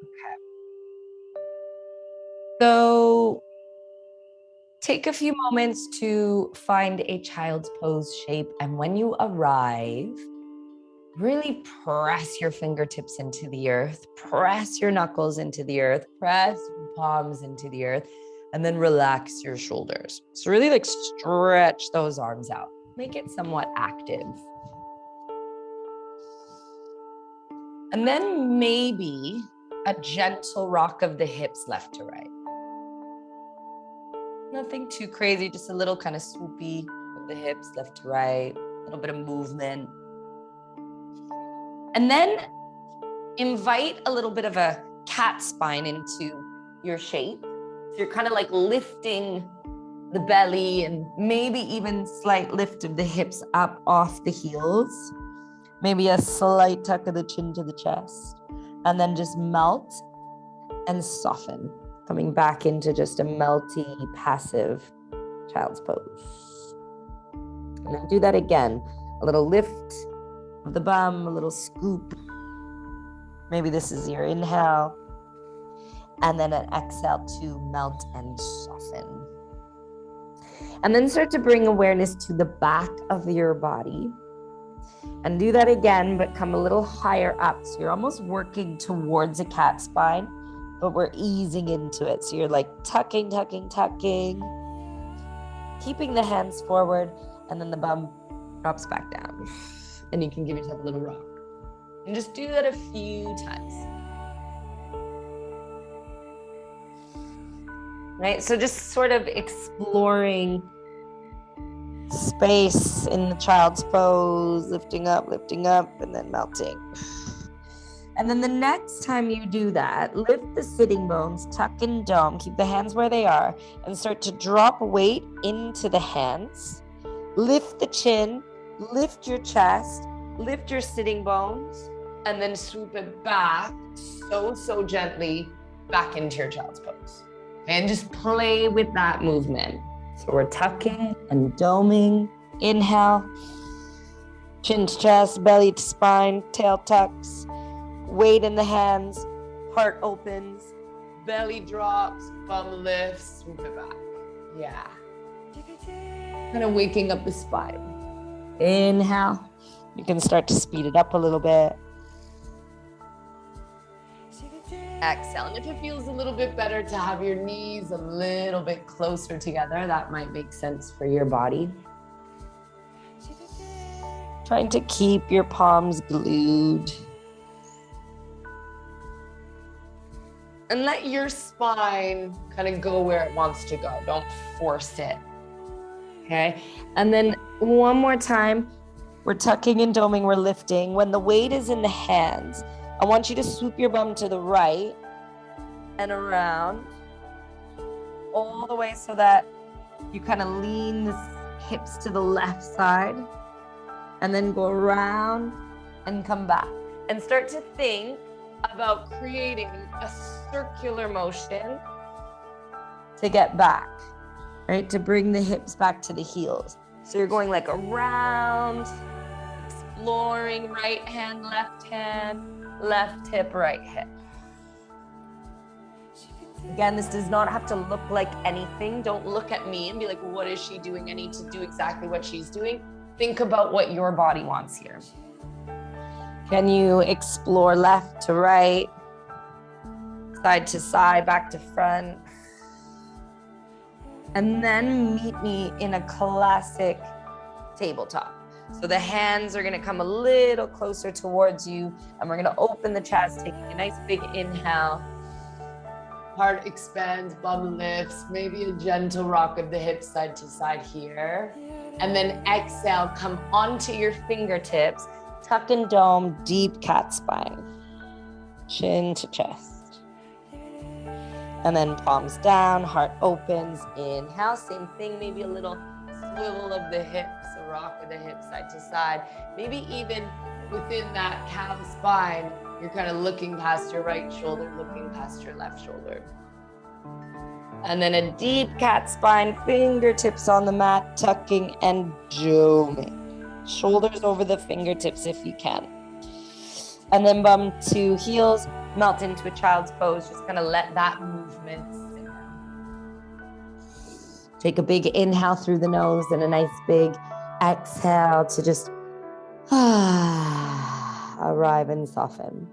Okay. So take a few moments to find a child's pose shape. And when you arrive, really press your fingertips into the earth, press your knuckles into the earth, press your palms into the earth, and then relax your shoulders. So really like stretch those arms out. Make it somewhat active. And then maybe a gentle rock of the hips left to right. Nothing too crazy, just a little kind of swoopy of the hips left to right, a little bit of movement. And then invite a little bit of a cat spine into your shape. So you're kind of like lifting the belly and maybe even slight lift of the hips up off the heels. Maybe a slight tuck of the chin to the chest. And then just melt and soften, coming back into just a melty, passive child's pose. And then do that again. A little lift of the bum, a little scoop. Maybe this is your inhale. And then an exhale to melt and soften. And then start to bring awareness to the back of your body. And do that again, but come a little higher up. So you're almost working towards a cat spine, but we're easing into it. So you're like tucking, tucking, tucking, keeping the hands forward, and then the bum drops back down. And you can give yourself a little rock. And just do that a few times. Right? So just sort of exploring space in the child's pose, lifting up, and then melting. And then the next time you do that, lift the sitting bones, tuck and dome, keep the hands where they are, and start to drop weight into the hands. Lift the chin, lift your chest, lift your sitting bones, and then swoop it back so gently back into your child's pose. And just play with that movement. So we're tucking and doming. Inhale, chin to chest, belly to spine, tail tucks, weight in the hands, heart opens, belly drops, bum lifts, swoop it back. Yeah. Kind of waking up the spine. Inhale. You can start to speed it up a little bit. Exhale. And if it feels a little bit better to have your knees a little bit closer together, that might make sense for your body. Trying to keep your palms glued. And let your spine kind of go where it wants to go. Don't force it. Okay? And then one more time, we're tucking and doming, we're lifting. When the weight is in the hands, I want you to swoop your bum to the right and around all the way so that you kind of lean the hips to the left side and then go around and come back and start to think about creating a circular motion to get back, right? To bring the hips back to the heels. So you're going like around, exploring right hand, left hip, right hip. Again, this does not have to look like anything. Don't look at me and be like, what is she doing? I need to do exactly what she's doing. Think about what your body wants here. Can you explore left to right, side to side, back to front? And then meet me in a classic tabletop. So the hands are gonna come a little closer towards you, and we're gonna open the chest, taking a nice big inhale. Heart expands, bum lifts, maybe a gentle rock of the hips side to side here. And then exhale, come onto your fingertips, tuck and dome, deep cat spine, chin to chest. And then palms down, heart opens, inhale, same thing, maybe a little swivel of the hips, a rock of the hips side to side. Maybe even within that cow spine, you're kind of looking past your right shoulder, looking past your left shoulder. And then a deep cat spine, fingertips on the mat, tucking and doming. Shoulders over the fingertips if you can. And then bum to heels, Melt into a child's pose. Just kind of let that movement sit down. Take a big inhale through the nose and a nice big exhale to just arrive and soften.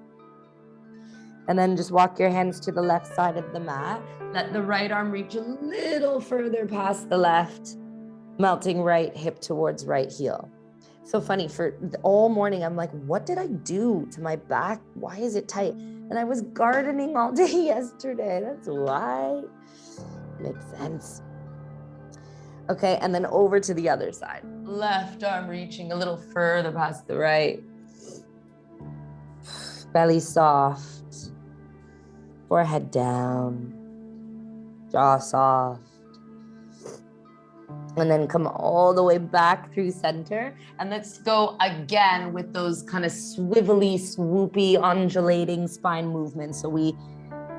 And then just walk your hands to the left side of the mat. Let the right arm reach a little further past the left, melting right hip towards right heel. So funny, for all morning, I'm like, what did I do to my back? Why is it tight? And I was gardening all day yesterday. That's why. Makes sense. Okay, and then over to the other side. Left arm reaching a little further past the right. Belly soft. Forehead down. Jaw soft. And then come all the way back through center. And let's go again with those kind of swivelly, swoopy, undulating spine movements. So we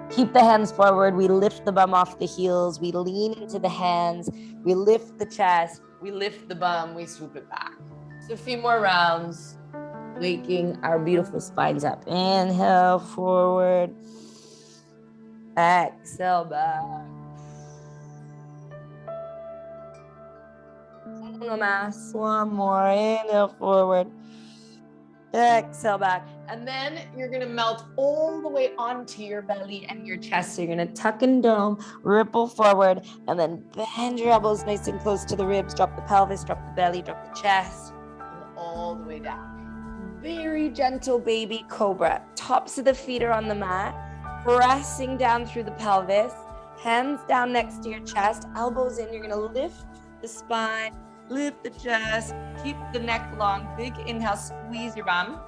keep the hands forward. We lift the bum off the heels. We lean into the hands. We lift the chest. We lift the bum. We swoop it back. So a few more rounds, waking our beautiful spines up. Inhale forward. Exhale back. One more. Inhale forward. Exhale back. And then you're going to melt all the way onto your belly and your chest. So you're going to tuck and dome, ripple forward, and then bend your elbows nice and close to the ribs. Drop the pelvis, drop the belly, drop the chest, and all the way down. Very gentle baby cobra. Tops of the feet are on the mat, pressing down through the pelvis, hands down next to your chest, elbows in. You're going to lift the spine, lift the chest, keep the neck long. Big inhale, squeeze your bum.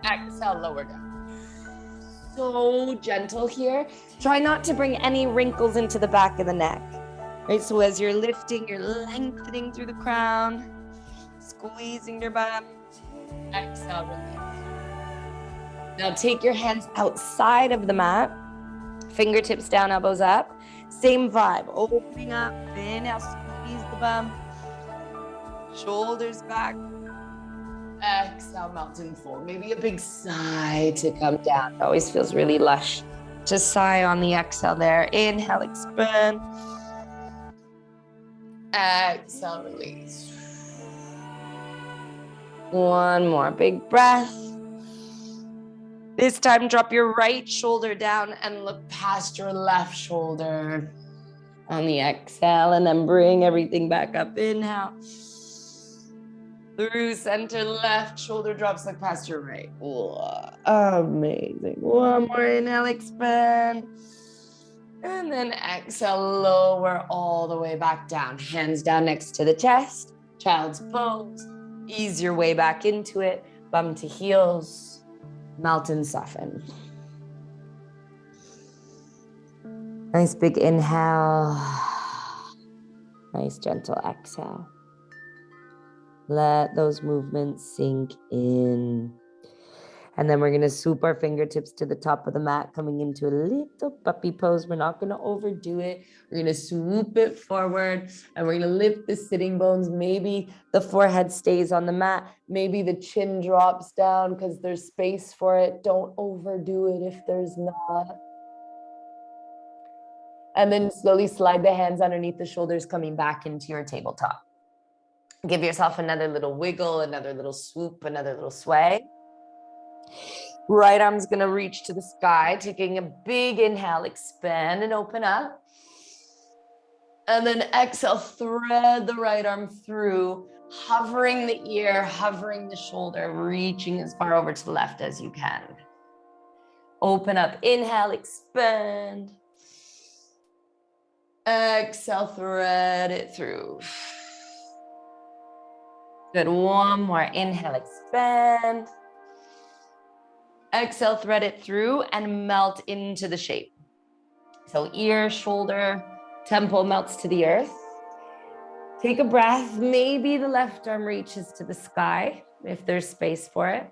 Exhale, lower down. So gentle here. Try not to bring any wrinkles into the back of the neck. Right, so as you're lifting, you're lengthening through the crown, squeezing your bum. Exhale, release. Now take your hands outside of the mat, fingertips down, elbows up. Same vibe, opening up, inhale, squeeze the bum. Shoulders back. Exhale, melt and fold. Maybe a big sigh to come down. It always feels really lush. Just sigh on the exhale there. Inhale, expand. Exhale, release. One more big breath. This time, drop your right shoulder down and look past your left shoulder on the exhale, and then bring everything back up. Inhale. Through center, left shoulder drops, look past your right. Whoa, amazing. One more inhale, expand. And then exhale, lower all the way back down. Hands down next to the chest, child's pose. Ease your way back into it. Bum to heels, melt and soften. Nice big inhale. Nice gentle exhale. Let those movements sink in. And then we're going to swoop our fingertips to the top of the mat, coming into a little puppy pose. We're not going to overdo it. We're going to swoop it forward, and we're going to lift the sitting bones. Maybe the forehead stays on the mat. Maybe the chin drops down because there's space for it. Don't overdo it if there's not. And then slowly slide the hands underneath the shoulders, coming back into your tabletop. Give yourself another little wiggle, another little swoop, another little sway. Right arm's gonna reach to the sky, taking a big inhale, expand and open up. And then exhale, thread the right arm through, hovering the ear, hovering the shoulder, reaching as far over to the left as you can. Open up, inhale, expand. Exhale, thread it through. Good, one more, inhale, expand. Exhale, thread it through and melt into the shape. So ear, shoulder, temple melts to the earth. Take a breath. Maybe the left arm reaches to the sky if there's space for it.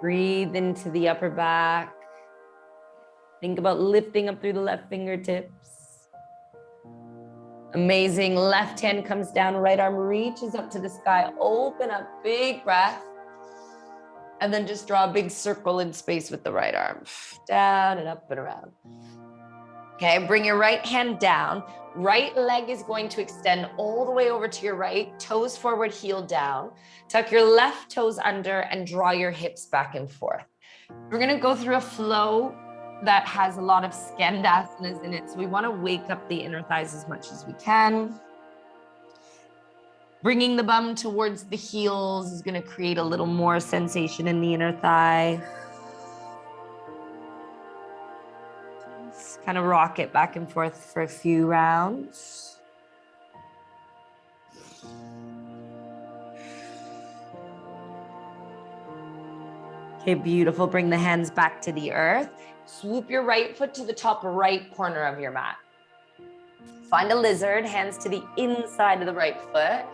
Breathe into the upper back. Think about lifting up through the left fingertips. Amazing. Left hand comes down, right arm reaches up to the sky. Open up, big breath. And then just draw a big circle in space with the right arm. Down and up and around. Okay, bring your right hand down. Right leg is going to extend all the way over to your right. Toes forward, heel down. Tuck your left toes under and draw your hips back and forth. We're gonna go through a flow that has a lot of skandasanas in it. So we wanna wake up the inner thighs as much as we can. Bringing the bum towards the heels is gonna create a little more sensation in the inner thigh. Just kind of rock it back and forth for a few rounds. Okay, beautiful. Bring the hands back to the earth. Swoop your right foot to the top right corner of your mat. Find a lizard, hands to the inside of the right foot.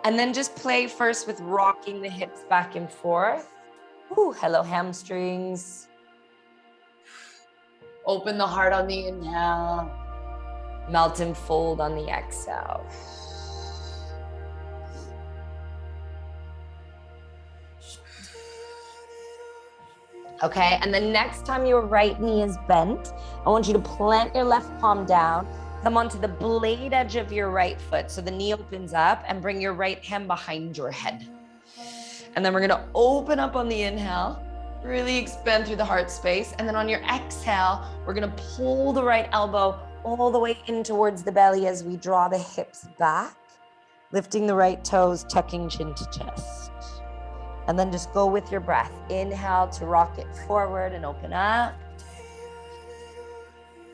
And then just play first with rocking the hips back and forth. Ooh, hello, hamstrings. Open the heart on the inhale. Melt and fold on the exhale. Okay, and the next time your right knee is bent, I want you to plant your left palm down, come onto the blade edge of your right foot. So the knee opens up and bring your right hand behind your head. And then we're gonna open up on the inhale, really expand through the heart space. And then on your exhale, we're gonna pull the right elbow all the way in towards the belly as we draw the hips back, lifting the right toes, tucking chin to chest. And then just go with your breath. Inhale to rock it forward and open up.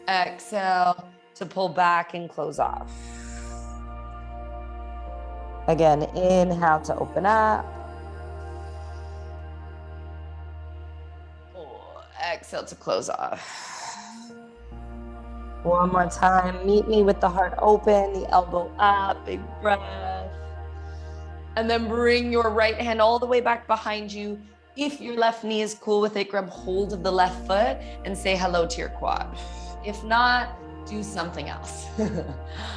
Exhale to pull back and close off. Again, inhale to open up. Exhale to close off. One more time. Meet me with the heart open, the elbow up, big breath. And then bring your right hand all the way back behind you. If your left knee is cool with it, grab hold of the left foot and say hello to your quad. If not, do something else.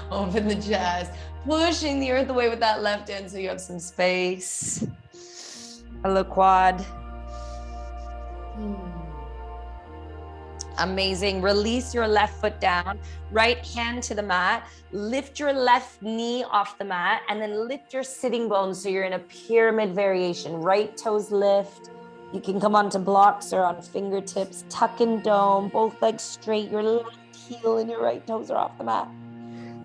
Open the chest, pushing the earth away with that left hand so you have some space. Hello, quad. Amazing. Release your left foot down, right hand to the mat, lift your left knee off the mat, and then lift your sitting bones so you're in a pyramid variation. Right toes lift. You can come onto blocks or on fingertips, tuck and dome, both legs straight. Your left heel and your right toes are off the mat.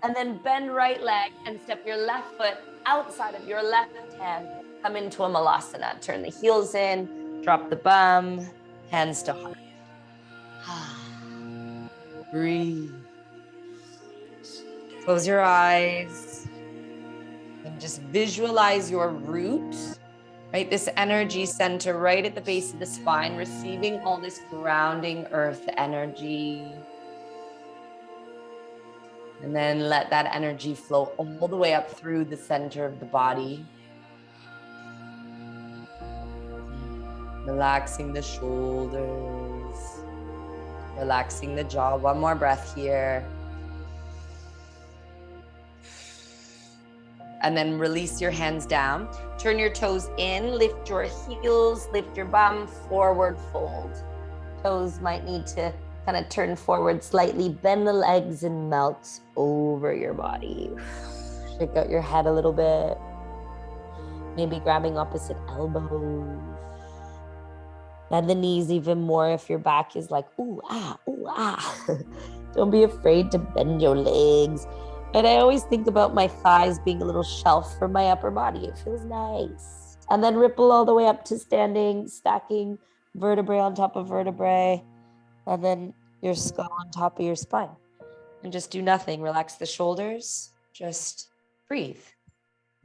And then bend right leg and step your left foot outside of your left hand. Come into a malasana. Turn the heels in, drop the bum, hands to heart. Breathe. Close your eyes and just visualize your root, right? This energy center right at the base of the spine, receiving all this grounding earth energy. And then let that energy flow all the way up through the center of the body. Relaxing the shoulders. Relaxing the jaw. One more breath here. And then release your hands down. Turn your toes in, lift your heels, lift your bum, forward fold. Toes might need to kind of turn forward slightly, bend the legs and melt over your body. Shake out your head a little bit. Maybe grabbing opposite elbows. Bend the knees even more if your back is like, ooh, ah, ooh, ah. Don't be afraid to bend your legs. And I always think about my thighs being a little shelf for my upper body. It feels nice. And then ripple all the way up to standing, stacking vertebrae on top of vertebrae. And then your skull on top of your spine. And just do nothing. Relax the shoulders. Just breathe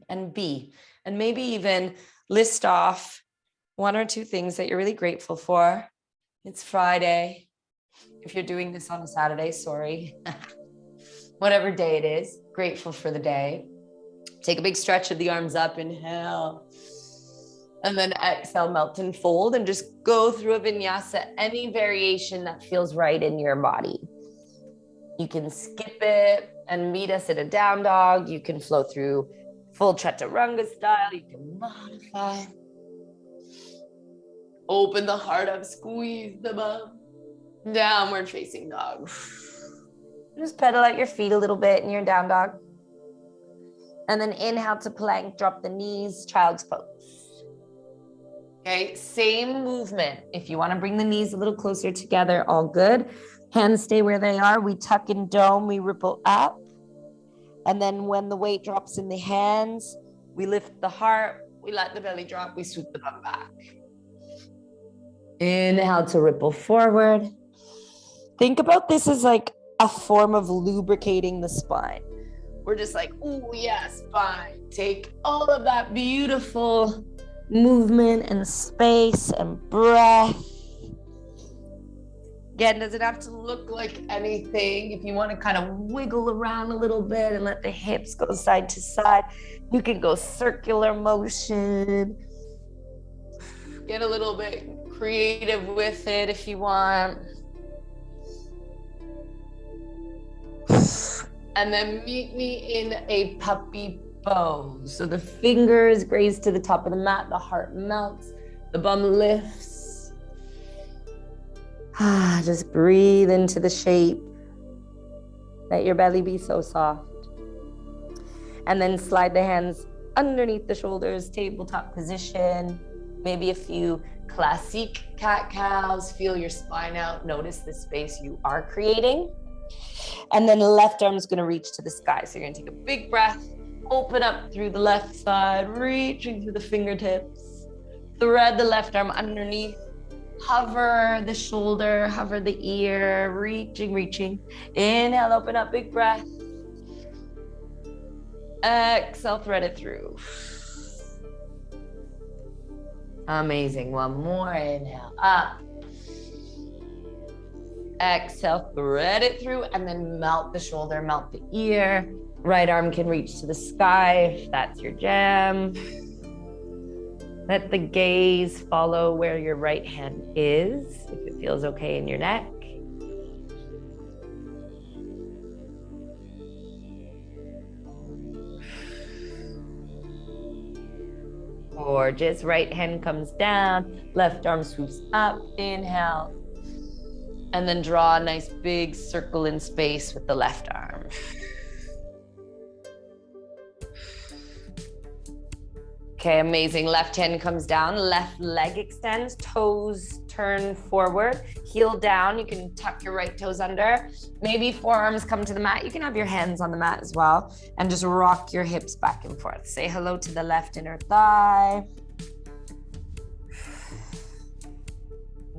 and be. And maybe even list off one or two things that you're really grateful for. It's Friday. If you're doing this on a Saturday, sorry. Whatever day it is, grateful for the day. Take a big stretch of the arms up, inhale. And then exhale, melt and fold, and just go through a vinyasa, any variation that feels right in your body. You can skip it and meet us in a down dog. You can flow through full chaturanga style. You can modify. Open the heart up, squeeze the bum. Downward facing dog. Just pedal at your feet a little bit in your down dog. And then inhale to plank, drop the knees, child's pose. Okay, same movement. If you want to bring the knees a little closer together, all good. Hands stay where they are. We tuck and dome, we ripple up. And then when the weight drops in the hands, we lift the heart, we let the belly drop, we swoop the bum back. Inhale to ripple forward. Think about this as like a form of lubricating the spine. We're just like, oh yeah, spine. Take all of that beautiful movement and space and breath. Again, doesn't have to look like anything. If you want to kind of wiggle around a little bit and let the hips go side to side, you can go circular motion. Get a little bit creative with it if you want. And then meet me in a puppy pose. So the fingers graze to the top of the mat, the heart melts, the bum lifts. Just breathe into the shape. Let your belly be so soft. And then slide the hands underneath the shoulders, tabletop position. Maybe a few classic cat-cows. Feel your spine out. Notice the space you are creating. And then the left arm is going to reach to the sky. So you're going to take a big breath, open up through the left side, reaching through the fingertips. Thread the left arm underneath. Hover the shoulder, hover the ear, reaching. Inhale, open up, big breath. Exhale, thread it through. Amazing. One more. Inhale, up. Exhale, thread it through, and then melt the shoulder, melt the ear. Right arm can reach to the sky if that's your jam. Let the gaze follow where your right hand is, if it feels okay in your neck. Gorgeous. Right hand comes down, left arm swoops up. Inhale. And then draw a nice big circle in space with the left arm. Okay, amazing. Left hand comes down, left leg extends, toes turn forward, heel down. You can tuck your right toes under. Maybe forearms come to the mat. You can have your hands on the mat as well. And just rock your hips back and forth. Say hello to the left inner thigh.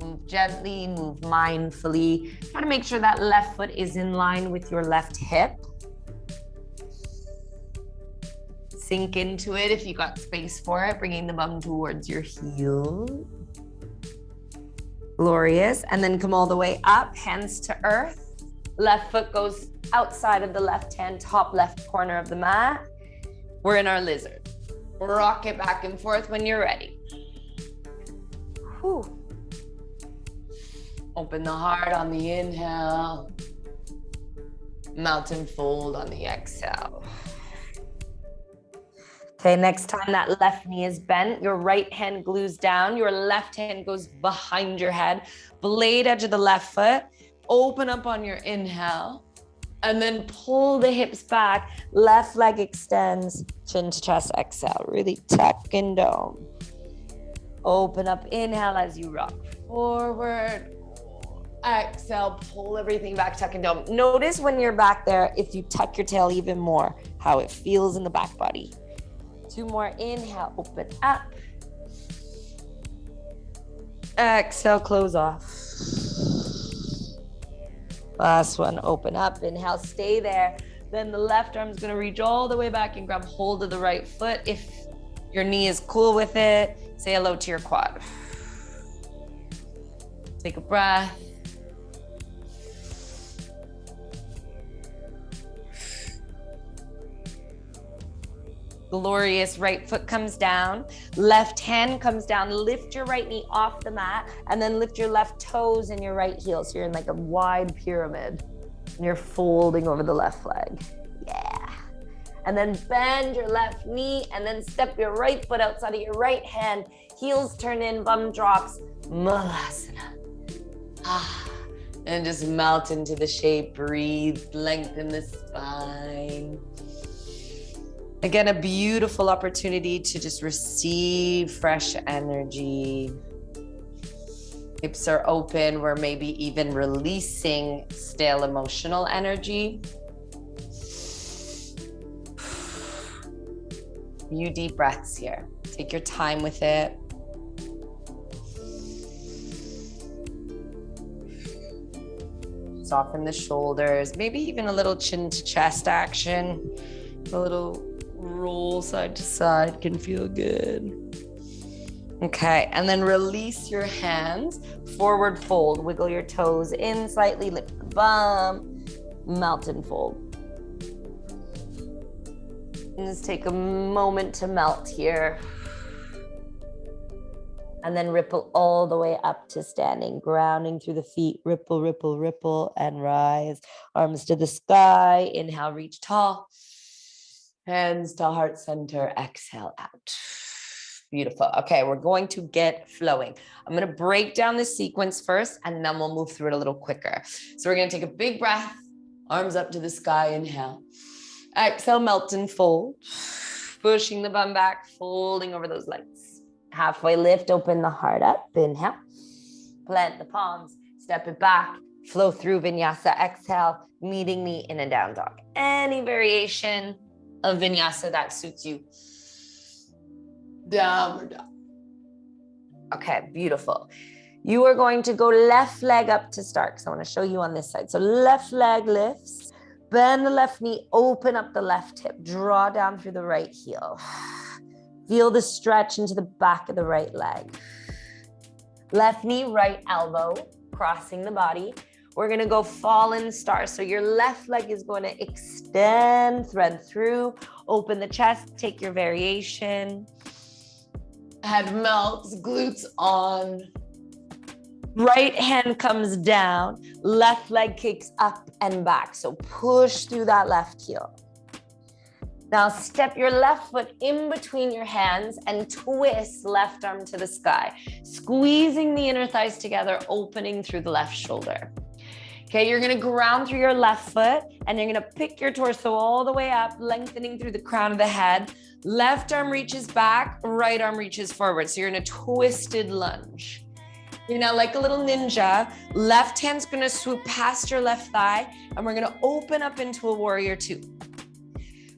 Move gently, move mindfully. Try to make sure that left foot is in line with your left hip. Sink into it if you got space for it, bringing the bum towards your heel. Glorious. And then come all the way up, hands to earth. Left foot goes outside of the left hand, top left corner of the mat. We're in our lizard. Rock it back and forth when you're ready. Whew. Open the heart on the inhale. Mountain fold on the exhale. Okay, next time that left knee is bent, your right hand glues down, your left hand goes behind your head, blade edge of the left foot, open up on your inhale, and then pull the hips back, left leg extends, chin to chest, exhale, really tuck and dome. Open up, inhale as you rock forward, exhale, pull everything back, tuck and dome. Notice when you're back there, if you tuck your tail even more, how it feels in the back body. 2 more, inhale, open up. Exhale, close off. Last one, open up, inhale, stay there. Then the left arm's gonna reach all the way back and grab hold of the right foot. If your knee is cool with it, say hello to your quad. Take a breath. Glorious. Right foot comes down, left hand comes down, lift your right knee off the mat, and then lift your left toes and your right heel. So you're in like a wide pyramid and you're folding over the left leg. and then bend your left knee, and then step your right foot outside of your right hand. Heels turn in, bum drops, Malasana. And just melt into the shape, breathe, lengthen the spine. Again, a beautiful opportunity to just receive fresh energy. Hips are open. We're maybe even releasing stale emotional energy. Few deep breaths here. Take your time with it. Soften the shoulders, maybe even a little chin to chest action. A little roll side to side can feel good. Okay, and then release your hands, forward fold, wiggle your toes in slightly, lift the bum, mountain fold. And just take a moment to melt here. And then ripple all the way up to standing, grounding through the feet, ripple, ripple, ripple, and rise. Arms to the sky, inhale, reach tall. Hands to heart center, exhale out. Beautiful. Okay, we're going to get flowing. I'm going to break down the sequence first, and then we'll move through it a little quicker. So we're going to take a big breath, arms up to the sky, inhale. Exhale, melt and fold. Pushing the bum back, folding over those legs. Halfway lift, open the heart up, inhale. Plant the palms, step it back, flow through vinyasa, exhale, meeting knee in a down dog. Any variation of vinyasa that suits you. Downward dog. Okay, beautiful. You are going to go left leg up to start. So I want to show you on this side. So left leg lifts, bend the left knee, open up the left hip, draw down through the right heel. Feel the stretch into the back of the right leg. Left knee, right elbow, crossing the body. We're gonna go fallen star. So your left leg is going to extend, thread through, open the chest, take your variation. Head melts, glutes on. Right hand comes down, left leg kicks up and back. So push through that left heel. Now step your left foot in between your hands and twist left arm to the sky, squeezing the inner thighs together, opening through the left shoulder. Okay, you're gonna ground through your left foot and you're gonna pick your torso all the way up, lengthening through the crown of the head. Left arm reaches back, right arm reaches forward. So you're in a twisted lunge. You're now like a little ninja. Left hand's gonna swoop past your left thigh and we're gonna open up into a warrior two.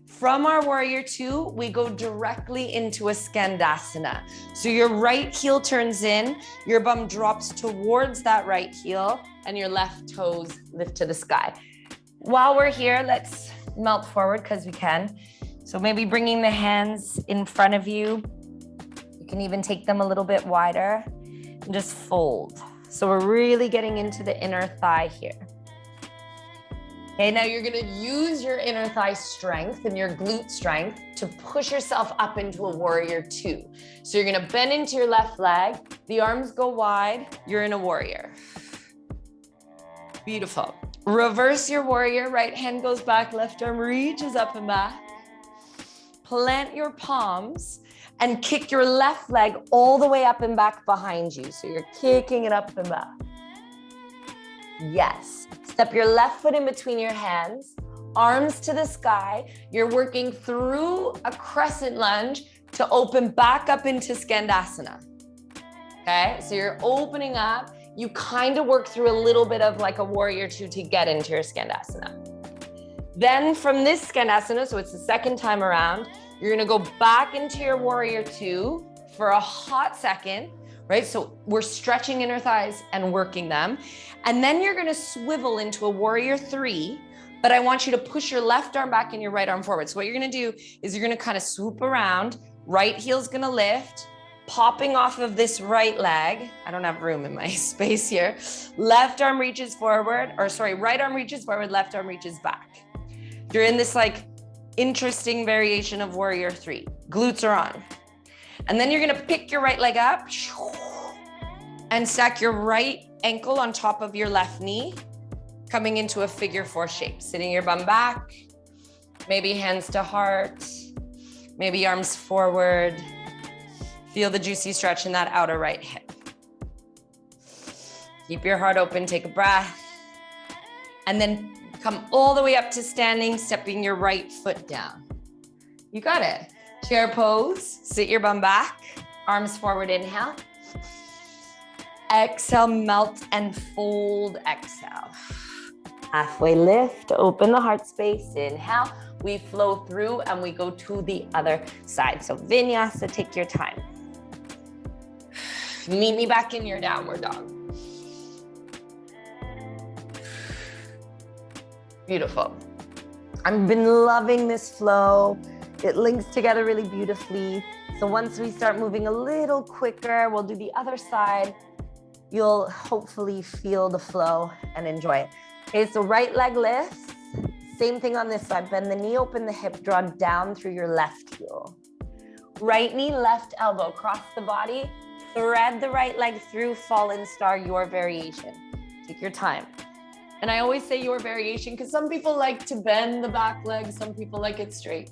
From our warrior two, we go directly into a skandasana. So your right heel turns in, your bum drops towards that right heel, and your left toes lift to the sky. While we're here, let's melt forward because we can. So maybe bringing the hands in front of you. You can even take them a little bit wider and just fold. So we're really getting into the inner thigh here. Okay, now you're gonna use your inner thigh strength and your glute strength to push yourself up into a warrior two. So you're gonna bend into your left leg, the arms go wide, you're in a warrior. Beautiful. Reverse your warrior, right hand goes back, left arm reaches up and back. Plant your palms and kick your left leg all the way up and back behind you. So you're kicking it up and back. Yes. Step your left foot in between your hands, arms to the sky. You're working through a crescent lunge to open back up into skandasana. Okay, so you're opening up. You kind of work through a little bit of like a warrior two to get into your skandasana. Then from this skandasana, so it's the second time around, you're gonna go back into your warrior two for a hot second. Right? So we're stretching inner thighs and working them. And then you're gonna swivel into a warrior three, but I want you to push your left arm back and your right arm forward. So what you're gonna do is you're gonna kind of swoop around, right heel's gonna lift, popping off of this right leg. I don't have room in my space here. Left arm reaches forward, or sorry, right arm reaches forward, left arm reaches back. You're in this like interesting variation of warrior three. Glutes are on. And then you're gonna pick your right leg up and stack your right ankle on top of your left knee, coming into a figure four shape. Sitting your bum back, Maybe hands to heart, maybe arms forward. Feel the juicy stretch in that outer right hip. Keep your heart open, take a breath. And then come all the way up to standing, stepping your right foot down. You got it. Chair pose, sit your bum back, arms forward, inhale. Exhale, melt and fold, exhale. Halfway lift, open the heart space, inhale. We flow through and we go to the other side. So vinyasa, take your time. Meet me back in your downward dog. Beautiful. I've been loving this flow. It links together really beautifully. So once we start moving a little quicker, we'll do the other side. You'll hopefully feel the flow and enjoy it. Okay, so right leg lifts. Same thing on this side. Bend the knee, open the hip, draw down through your left heel. Right knee, left elbow, cross the body, thread the right leg through, fallen star, your variation. Take your time. And I always say your variation because some people like to bend the back leg, some people like it straight.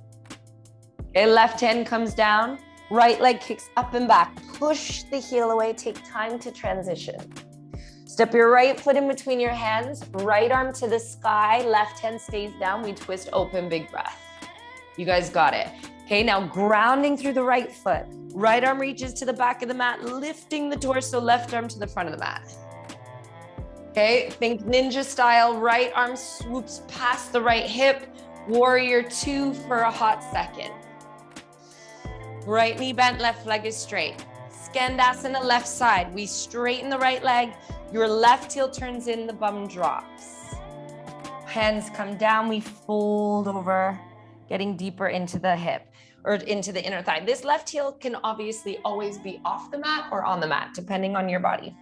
Okay, left hand comes down, right leg kicks up and back. Push the heel away, take time to transition. Step your right foot in between your hands, right arm to the sky, left hand stays down, we twist open, big breath. You guys got it. Okay, now grounding through the right foot. Right arm reaches to the back of the mat, lifting the torso, left arm to the front of the mat. Okay, think ninja style, right arm swoops past the right hip, warrior two for a hot second. Right knee bent, left leg is straight. Skandasana, left side. We straighten the right leg, your left heel turns in, the bum drops. Hands come down, we fold over, getting deeper into the hip or into the inner thigh. This left heel can obviously always be off the mat or on the mat, depending on your body.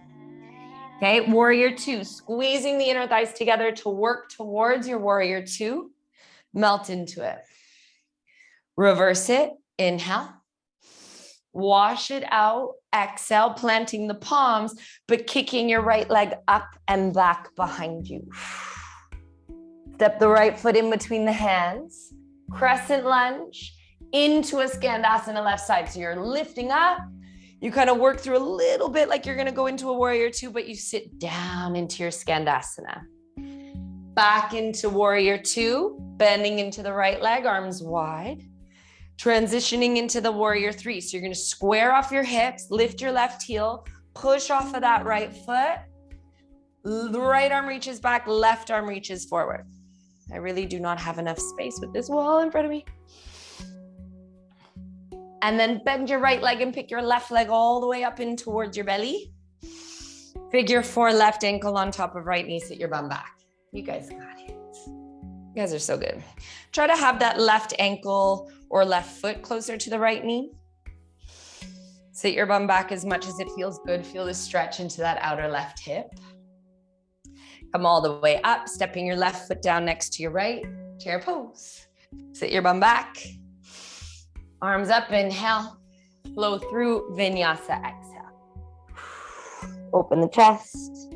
Okay, warrior two, squeezing the inner thighs together to work towards your warrior two. Melt into it. Reverse it, inhale. Wash it out, exhale, planting the palms, but kicking your right leg up and back behind you. Step the right foot in between the hands, crescent lunge into a Skandasana left side. So you're lifting up, you kind of work through a little bit like you're gonna go into a warrior two, but you sit down into your Skandasana. Back into warrior two, bending into the right leg, arms wide. Transitioning into the warrior three. So you're going to square off your hips, lift your left heel, push off of that right foot. The right arm reaches back, left arm reaches forward. I really do not have enough space with this wall in front of me. And then bend your right leg and pick your left leg all the way up in towards your belly. Figure four, left ankle on top of right knee, sit your bum back. You guys got it. You guys are so good. Try to have that left ankle or left foot closer to the right knee. Sit your bum back as much as it feels good. Feel the stretch into that outer left hip. Come all the way up, stepping your left foot down next to your right. Chair pose. Sit your bum back. Arms up, inhale. Flow through, vinyasa, exhale. Open the chest.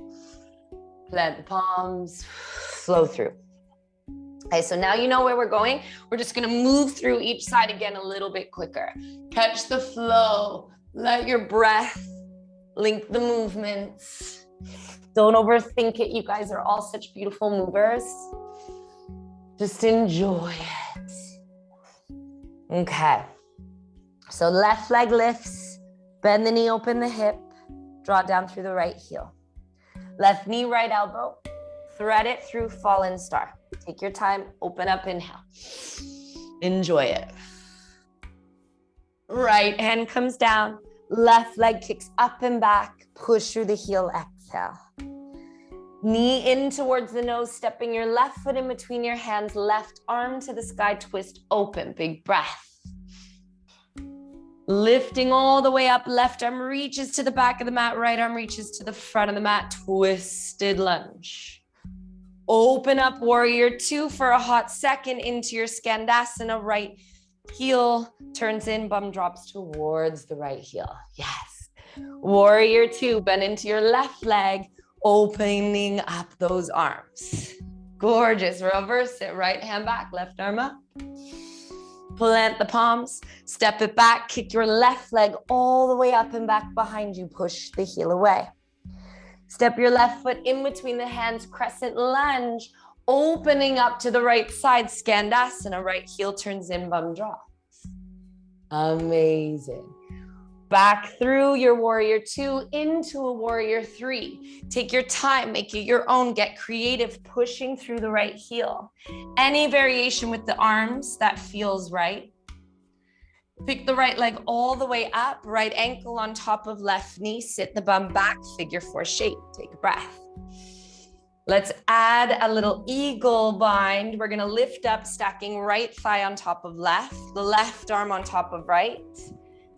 Plant the palms. Flow through. Okay, so now you know where we're going. We're just gonna move through each side again a little bit quicker. Catch the flow, let your breath link the movements. Don't overthink it. You guys are all such beautiful movers. Just enjoy it. Okay, so left leg lifts, bend the knee, open the hip, draw down through the right heel. Left knee, right elbow, thread it through fallen star. Take your time, open up, inhale. Enjoy it. Right hand comes down, left leg kicks up and back, push through the heel, exhale. Knee in towards the nose, stepping your left foot in between your hands, left arm to the sky, twist open, big breath. Lifting all the way up, left arm reaches to the back of the mat, right arm reaches to the front of the mat, twisted lunge. Open up warrior two for a hot second into your Skandasana. Right heel turns in, bum drops towards the right heel. Yes. Warrior two, bend into your left leg, opening up those arms. Gorgeous. Reverse it. Right hand back, left arm up. Plant the palms, step it back, kick your left leg all the way up and back behind you, push the heel away. Step your left foot in between the hands, crescent lunge, opening up to the right side, Skandasana, right heel turns in, bum drops. Amazing. Back through your warrior 2 into a warrior 3. Take your time, make it your own, get creative, pushing through the right heel. Any variation with the arms that feels right. Pick the right leg all the way up, right ankle on top of left knee, sit the bum back, figure 4 shape, take a breath. Let's add a little eagle bind. We're gonna lift up, stacking right thigh on top of left, the left arm on top of right.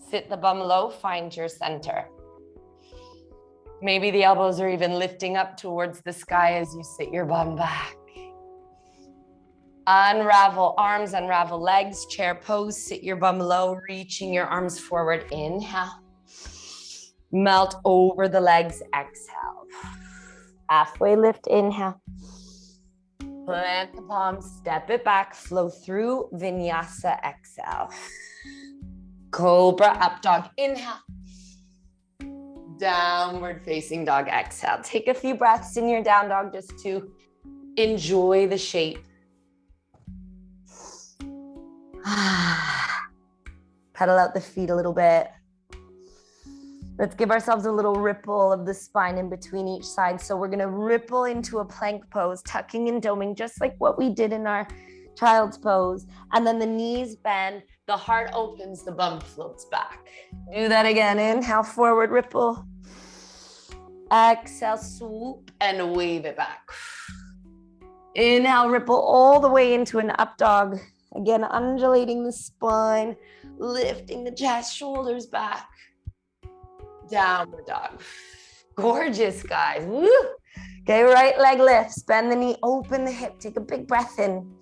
Sit the bum low, find your center. Maybe the elbows are even lifting up towards the sky as you sit your bum back. Unravel arms, unravel legs, chair pose, sit your bum low, reaching your arms forward, inhale. Melt over the legs, exhale. Halfway lift, inhale. Plant the palms, step it back, flow through, vinyasa, exhale. Cobra, up dog, inhale. Downward facing dog, exhale. Take a few breaths in your down dog just to enjoy the shape. Pedal out the feet a little bit. Let's give ourselves a little ripple of the spine in between each side. So we're gonna ripple into a plank pose, tucking and doming, just like what we did in our child's pose. And then the knees bend, the heart opens, the bum floats back. Do that again. Inhale, forward ripple. Exhale, swoop and wave it back. Inhale, ripple all the way into an up dog. Again, undulating the spine, lifting the chest, shoulders back. Downward dog. Gorgeous, guys. Woo. Okay, right leg lifts, bend the knee, open the hip, take a big breath in.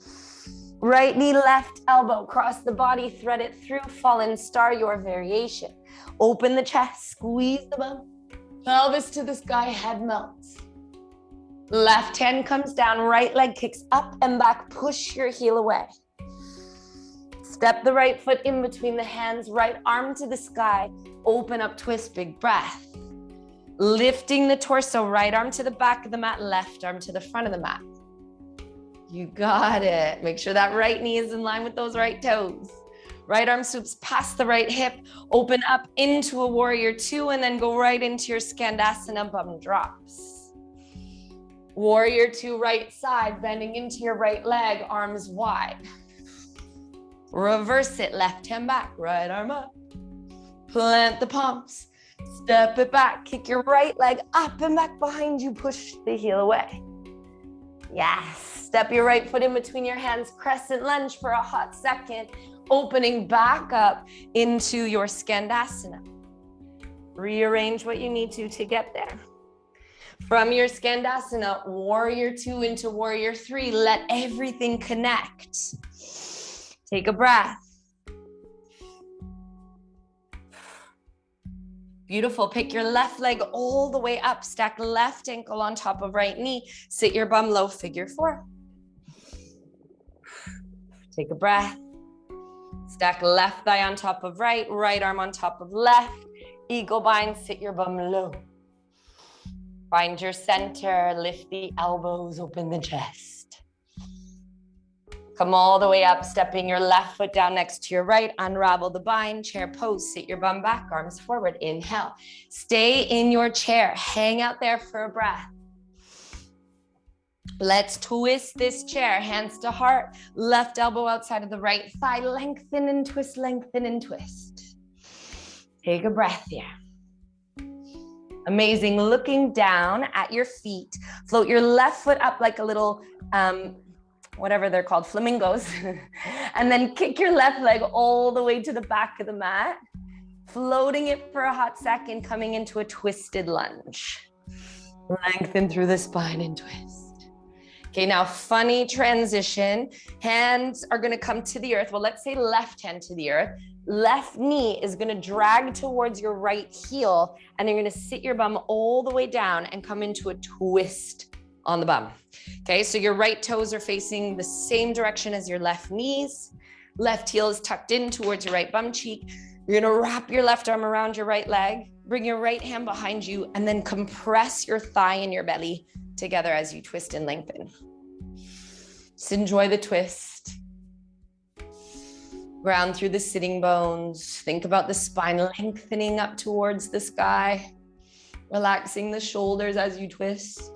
Right knee, left elbow, cross the body, thread it through, fallen star, your variation. Open the chest, squeeze the bum, pelvis to the sky, head melts. Left hand comes down, right leg kicks up and back, push your heel away. Step the right foot in between the hands, right arm to the sky, open up, twist, big breath. Lifting the torso, right arm to the back of the mat, left arm to the front of the mat. You got it. Make sure that right knee is in line with those right toes. Right arm swoops past the right hip, open up into a warrior 2, and then go right into your Skandasana, bum drops. Warrior 2, right side, bending into your right leg, arms wide. Reverse it, left hand back, right arm up. Plant the palms, step it back, kick your right leg up and back behind you, push the heel away. Yes, step your right foot in between your hands, crescent lunge for a hot second, opening back up into your Skandasana. Rearrange what you need to get there. From your Skandasana, warrior 2 into warrior 3, let everything connect. Take a breath. Beautiful. Pick your left leg all the way up. Stack left ankle on top of right knee. Sit your bum low, figure 4. Take a breath. Stack left thigh on top of right, right arm on top of left. Eagle bind, sit your bum low. Find your center, lift the elbows, open the chest. Come all the way up, stepping your left foot down next to your right, unravel the bind, chair pose, sit your bum back, arms forward, inhale. Stay in your chair, hang out there for a breath. Let's twist this chair, hands to heart, left elbow outside of the right thigh, lengthen and twist, lengthen and twist. Take a breath here. Amazing, looking down at your feet, float your left foot up like a little, whatever they're called, flamingos. And then kick your left leg all the way to the back of the mat, floating it for a hot second, coming into a twisted lunge. Lengthen through the spine and twist. Okay, now funny transition. Hands are gonna come to the earth. Well, let's say left hand to the earth. Left knee is gonna drag towards your right heel, and you're gonna sit your bum all the way down and come into a twist on the bum. Okay, so your right toes are facing the same direction as your left knees. Left heel is tucked in towards your right bum cheek. You're gonna wrap your left arm around your right leg, bring your right hand behind you, and then compress your thigh and your belly together as you twist and lengthen. Just enjoy the twist. Ground through the sitting bones. Think about the spine lengthening up towards the sky, relaxing the shoulders as you twist.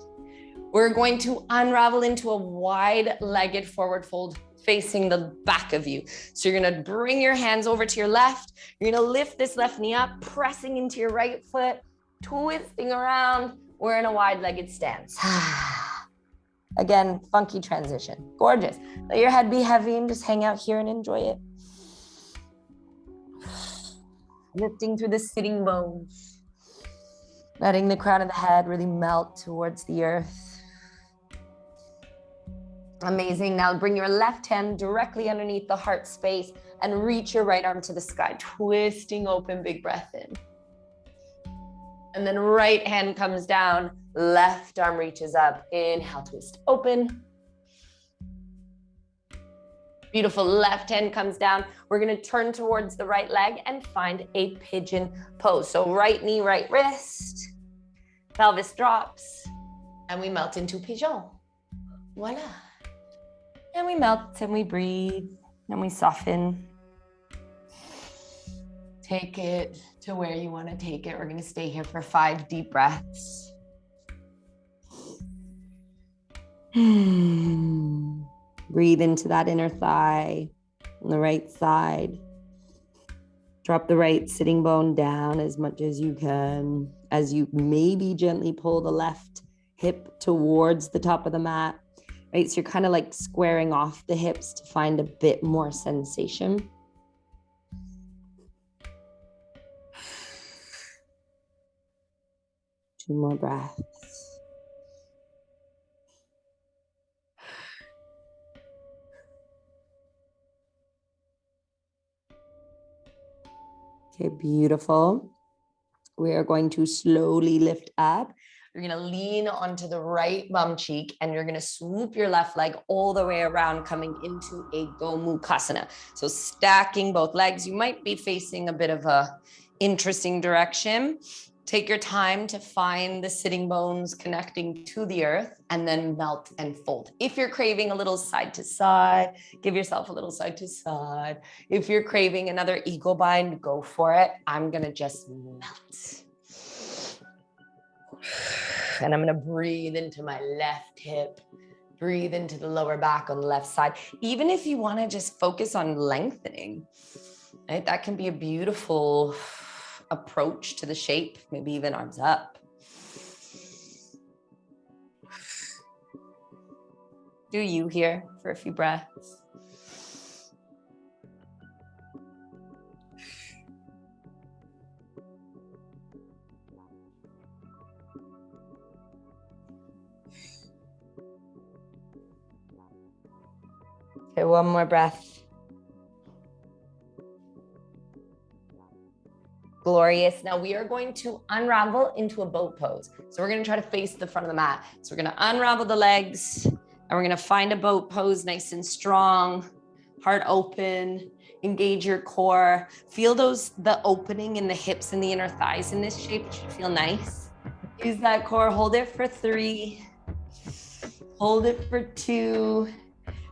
We're going to unravel into a wide-legged forward fold facing the back of you. So you're gonna bring your hands over to your left. You're gonna lift this left knee up, pressing into your right foot, twisting around. We're in a wide-legged stance. Again, funky transition, gorgeous. Let your head be heavy and just hang out here and enjoy it. Lifting through the sitting bones. Letting the crown of the head really melt towards the earth. Amazing. Now bring your left hand directly underneath the heart space and reach your right arm to the sky, twisting open, big breath in. And then right hand comes down, left arm reaches up, inhale, twist open. Beautiful, left hand comes down. We're gonna turn towards the right leg and find a pigeon pose. So right knee, right wrist, pelvis drops, and we melt into pigeon. Voila. And we melt and we breathe and we soften. Take it to where you want to take it. We're going to stay here for 5 deep breaths. Breathe into that inner thigh on the right side. Drop the right sitting bone down as much as you can, as you maybe gently pull the left hip towards the top of the mat. Right, so you're kind of like squaring off the hips to find a bit more sensation. Two more breaths. Okay, beautiful. We are going to slowly lift up. You're gonna lean onto the right bum cheek and you're gonna swoop your left leg all the way around, coming into a Gomukhasana. So stacking both legs, you might be facing a bit of a interesting direction. Take your time to find the sitting bones connecting to the earth and then melt and fold. If you're craving a little side to side, give yourself a little side to side. If you're craving another eagle bind, go for it. I'm gonna just melt. And I'm gonna breathe into my left hip, breathe into the lower back on the left side. Even if you wanna just focus on lengthening, right? That can be a beautiful approach to the shape, maybe even arms up. Do you here for a few breaths? Okay, one more breath. Glorious. Now we are going to unravel into a boat pose. So we're going to try to face the front of the mat. So we're going to unravel the legs and we're going to find a boat pose nice and strong, heart open, engage your core. Feel the opening in the hips and the inner thighs in this shape. It should feel nice. Use that core, hold it for 3, hold it for 2,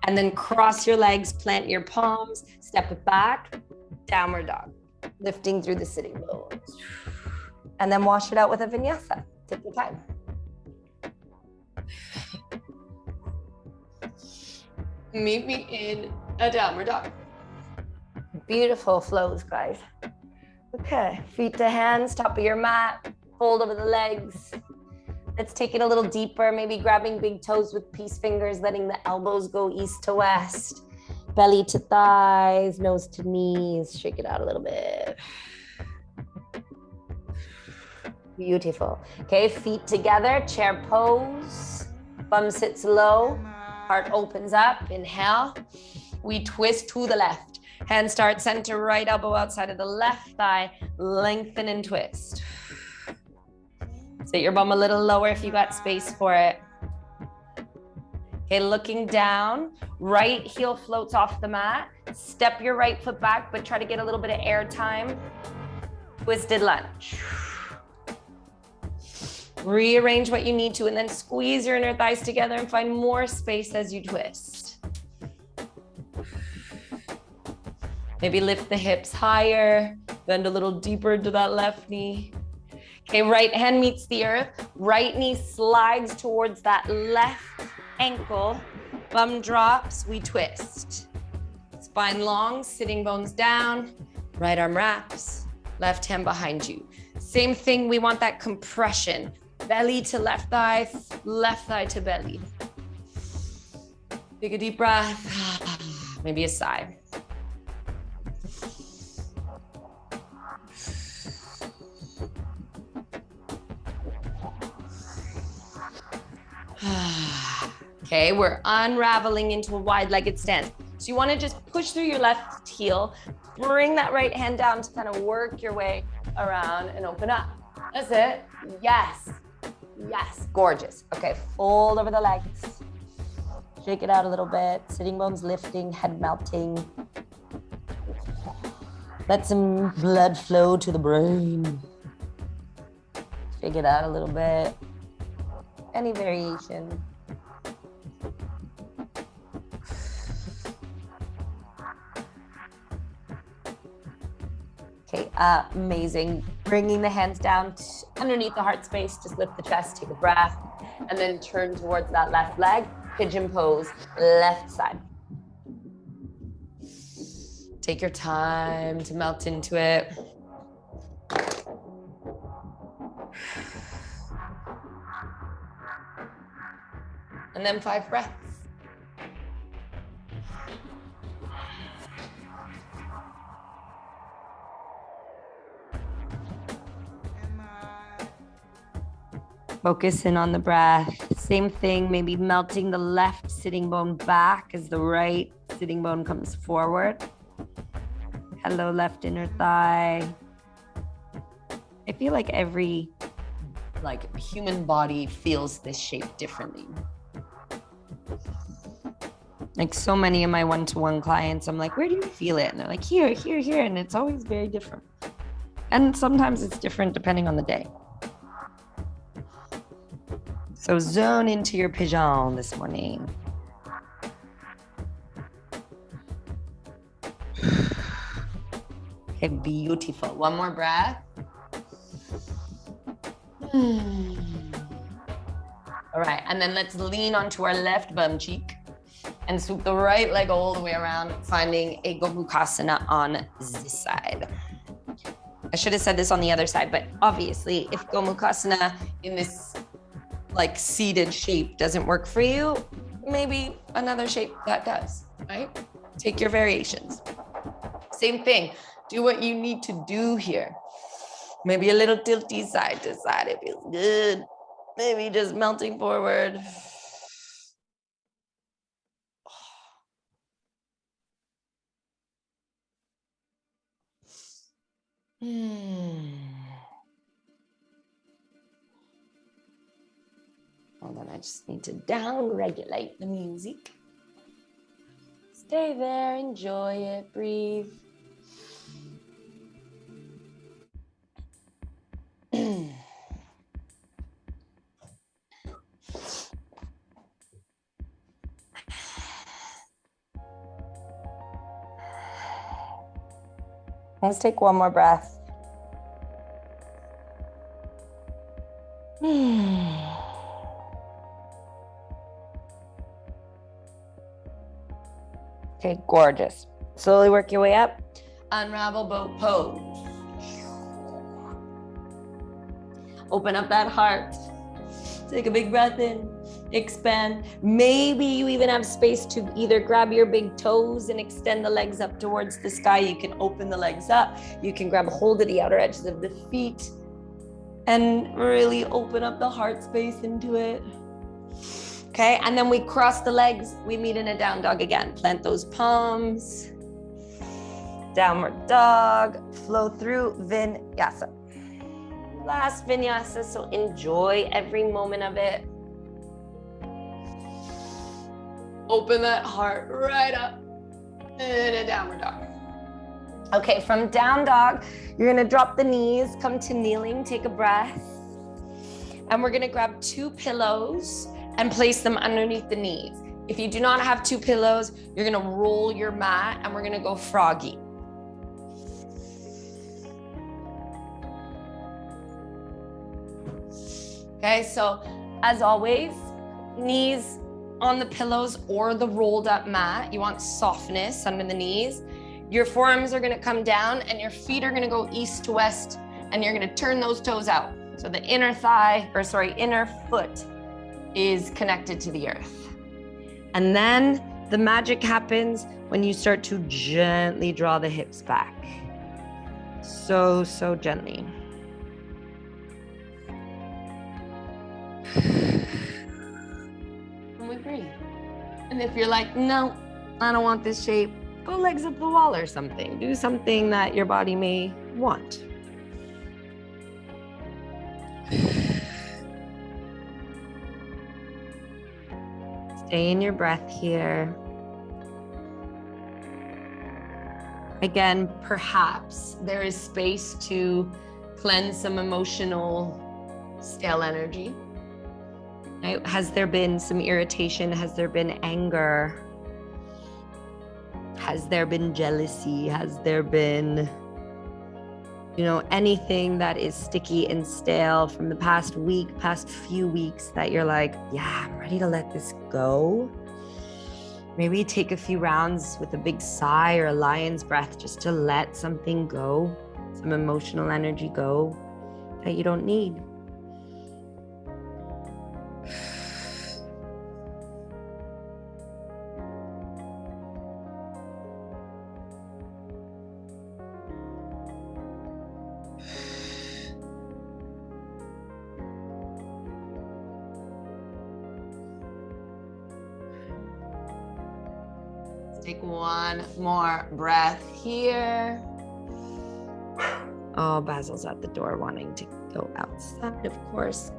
and then cross your legs, plant your palms, step it back, downward dog. Lifting through the sitting bones. And then wash it out with a vinyasa. Take your time. Meet me in a downward dog. Beautiful flows, guys. Okay, feet to hands, top of your mat, fold over the legs. Let's take it a little deeper, maybe grabbing big toes with peace fingers, letting the elbows go east to west. Belly to thighs, nose to knees. Shake it out a little bit. Beautiful. Okay, feet together, chair pose. Bum sits low, heart opens up. Inhale. We twist to the left. Hand start center, right elbow outside of the left thigh. Lengthen and twist. Sit your bum a little lower if you got space for it. Okay, looking down, right heel floats off the mat. Step your right foot back, but try to get a little bit of air time. Twisted lunge. Rearrange what you need to, and then squeeze your inner thighs together and find more space as you twist. Maybe lift the hips higher, bend a little deeper into that left knee. Okay, right hand meets the earth, right knee slides towards that left ankle, bum drops, we twist. Spine long, sitting bones down, right arm wraps, left hand behind you. Same thing, we want that compression. Belly to left thigh to belly. Take a deep breath, maybe a sigh. Okay, we're unraveling into a wide-legged stance. So you want to just push through your left heel, bring that right hand down to kind of work your way around and open up. That's it. Yes. Yes. Gorgeous. Okay, fold over the legs. Shake it out a little bit. Sitting bones lifting, head melting. Let some blood flow to the brain. Shake it out a little bit. Any variation. Okay, amazing. Bringing the hands down underneath the heart space, just lift the chest, take a breath, and then turn towards that left leg, pigeon pose, left side. Take your time to melt into it. And then 5 breaths. Focus in on the breath. Same thing, maybe melting the left sitting bone back as the right sitting bone comes forward. Hello, left inner thigh. I feel like every human body feels this shape differently. Like so many of my one-to-one clients, I'm like, where do you feel it? And they're like, here, here, here. And it's always very different. And sometimes it's different depending on the day. So zone into your pigeon this morning. Okay, beautiful. One more breath. All right, and then let's lean onto our left bum cheek and swoop the right leg all the way around, finding a Gomukhasana on this side. I should have said this on the other side, but obviously if Gomukhasana in this seated shape doesn't work for you, maybe another shape that does, right? Take your variations. Same thing, do what you need to do here. Maybe a little tilty side to side, it feels good. Maybe just melting forward. Hold on, I just need to down-regulate the music. Stay there, enjoy it, breathe. Let's take one more breath. Okay, gorgeous. Slowly work your way up. Unravel boat pose. Open up that heart. Take a big breath in. Expand. Maybe you even have space to either grab your big toes and extend the legs up towards the sky. You can open the legs up. You can grab a hold of the outer edges of the feet and really open up the heart space into it. Okay, and then we cross the legs. We meet in a down dog again. Plant those palms. Downward dog. Flow through vinyasa. Last vinyasa, so enjoy every moment of it. Open that heart right up in a downward dog. Okay, from down dog, you're gonna drop the knees, come to kneeling, take a breath. And we're gonna grab 2 pillows and place them underneath the knees. If you do not have 2 pillows, you're gonna roll your mat and we're gonna go froggy. Okay, so as always, knees on the pillows or the rolled up mat. You want softness under the knees. Your forearms are gonna come down and your feet are gonna go east to west and you're gonna turn those toes out. So the inner foot is connected to the earth. And then the magic happens when you start to gently draw the hips back. So gently. And we breathe. And if you're like, no, I don't want this shape, go legs up the wall or something. Do something that your body may want. Stay in your breath here. Again, perhaps there is space to cleanse some emotional stale energy. Right? Has there been some irritation? Has there been anger? Has there been jealousy? Has there been, anything that is sticky and stale from the past week, past few weeks that you're like, yeah, I'm ready to let this go? Maybe take a few rounds with a big sigh or a lion's breath just to let something go, some emotional energy go that you don't need. Take one more breath here. Oh, Basil's at the door wanting to go outside, of course.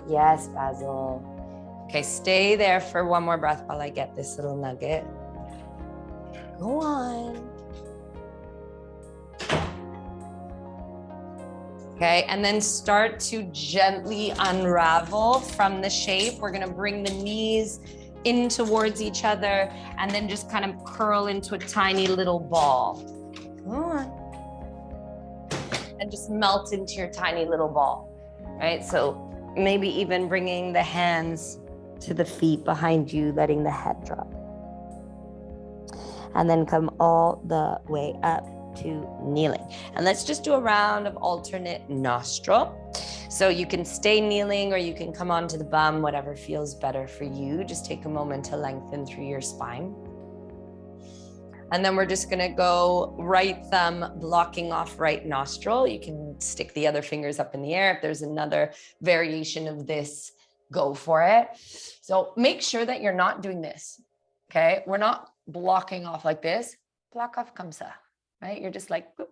Yes, Basil. Okay, stay there for one more breath while I get this little nugget. Go on. Okay, and then start to gently unravel from the shape. We're gonna bring the knees in towards each other and then just kind of curl into a tiny little ball. Come on. And just melt into your tiny little ball, right? So maybe even bringing the hands to the feet behind you, letting the head drop. And then come all the way up to kneeling. And let's just do a round of alternate nostril. So you can stay kneeling or you can come onto the bum, whatever feels better for you. Just take a moment to lengthen through your spine. And then we're just gonna go right thumb blocking off right nostril. You can stick the other fingers up in the air. If there's another variation of this, go for it. So make sure that you're not doing this, okay? We're not blocking off like this. Block off comme ça, right? You're just like, boop.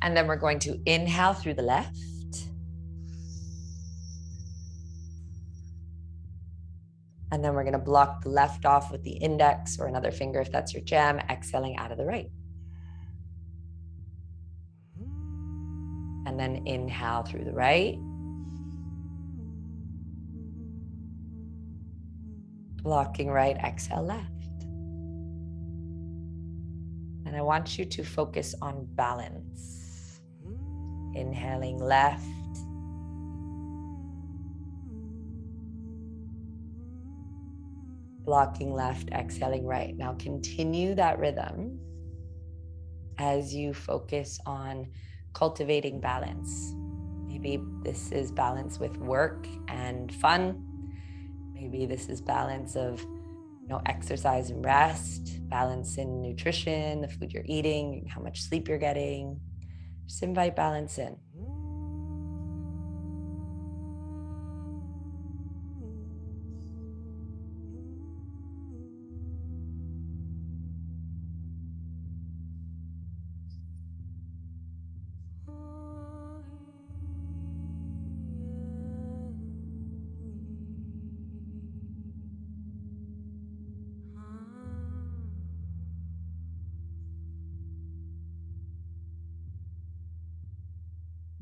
And then we're going to inhale through the left. And then we're gonna block the left off with the index or another finger if that's your jam, exhaling out of the right. And then inhale through the right. Blocking right, exhale left. And I want you to focus on balance. Inhaling left. Blocking left, exhaling right. Now continue that rhythm as you focus on cultivating balance. Maybe this is balance with work and fun. Maybe this is balance of exercise and rest, balance in nutrition, the food you're eating, how much sleep you're getting. Just invite balance in.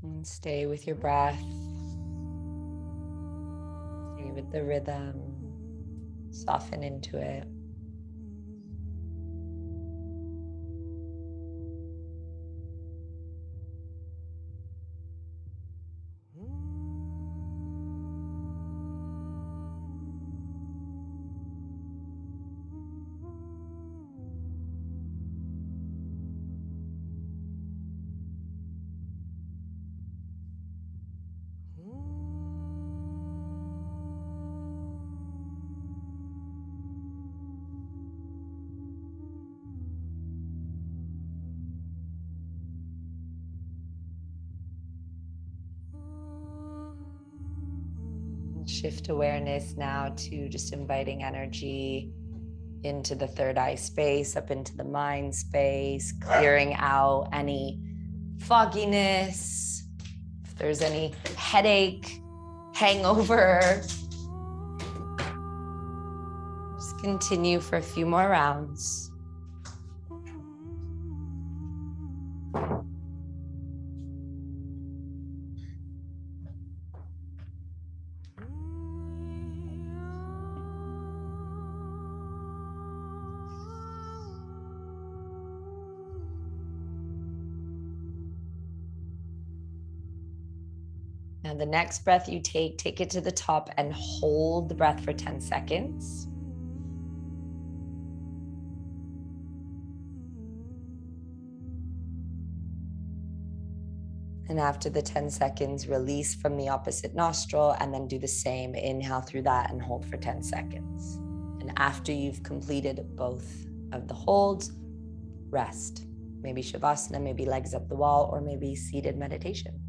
And stay with your breath. Stay with the rhythm. Soften into it. Shift awareness now to just inviting energy into the third eye space, up into the mind space, clearing out any fogginess, if there's any headache, hangover. Just continue for a few more rounds. Now the next breath you take it to the top and hold the breath for 10 seconds. And after the 10 seconds, release from the opposite nostril and then do the same. Inhale through that and hold for 10 seconds. And after you've completed both of the holds, rest. Maybe Shavasana, maybe legs up the wall, or maybe seated meditation.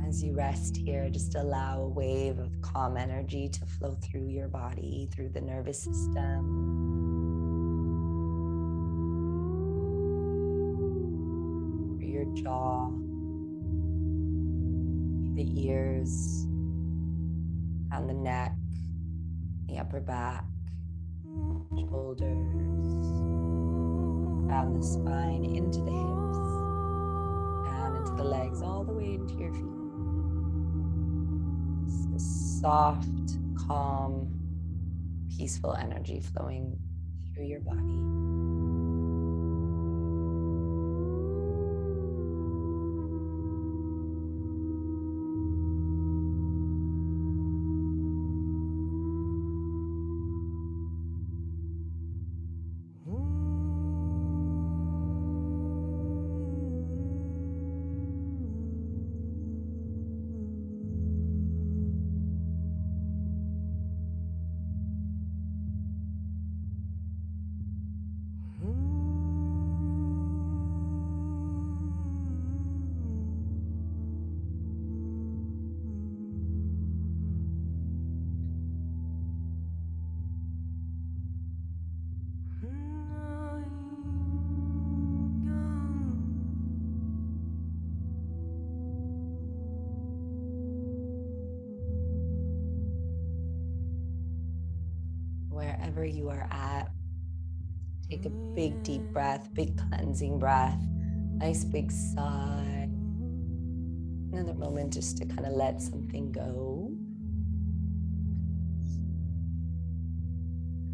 As you rest here, just allow a wave of calm energy to flow through your body, through the nervous system, through your jaw, the ears, down the neck, the upper back, shoulders, down the spine, into the hips, down into the legs, all the way into your feet. This soft, calm, peaceful energy flowing through your body. Wherever you are at, take a big deep breath, big cleansing breath, nice big sigh. Another moment just to kind of let something go.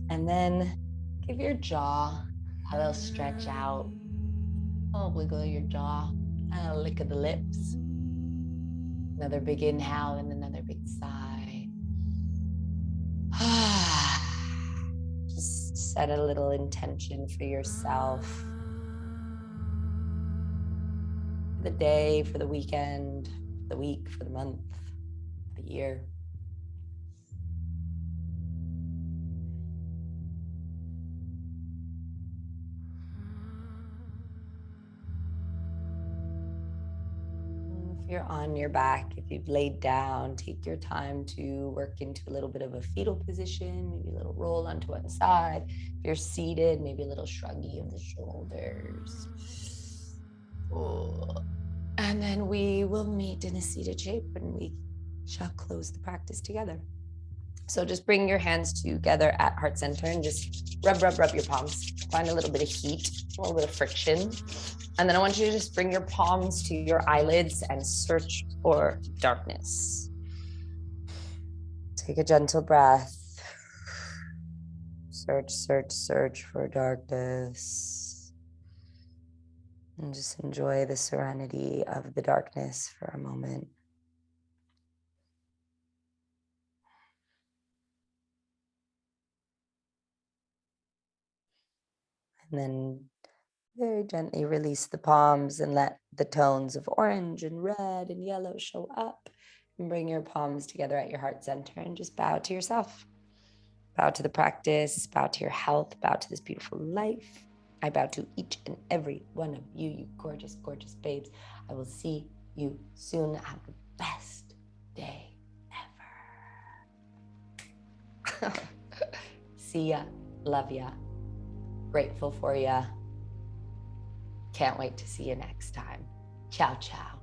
And then give your jaw a little stretch out. Oh, wiggle your jaw, and a lick of the lips. Another big inhale and another big sigh. Just set a little intention for yourself, for the day, for the weekend, for the week, for the month, for the year. If you're on your back, if you've laid down, take your time to work into a little bit of a fetal position, maybe a little roll onto one side. If you're seated, maybe a little shruggy of the shoulders. And then we will meet in a seated shape and we shall close the practice together. So just bring your hands together at heart center and just rub your palms. Find a little bit of heat, a little bit of friction. And then I want you to just bring your palms to your eyelids and search for darkness. Take a gentle breath. Search for darkness. And just enjoy the serenity of the darkness for a moment. And then very gently release the palms and let the tones of orange and red and yellow show up. And bring your palms together at your heart center and just bow to yourself. Bow to the practice, bow to your health, bow to this beautiful life. I bow to each and every one of you, you gorgeous, gorgeous babes. I will see you soon. Have the best day ever. See ya, love ya, grateful for ya. Can't wait to see you next time. Ciao, ciao.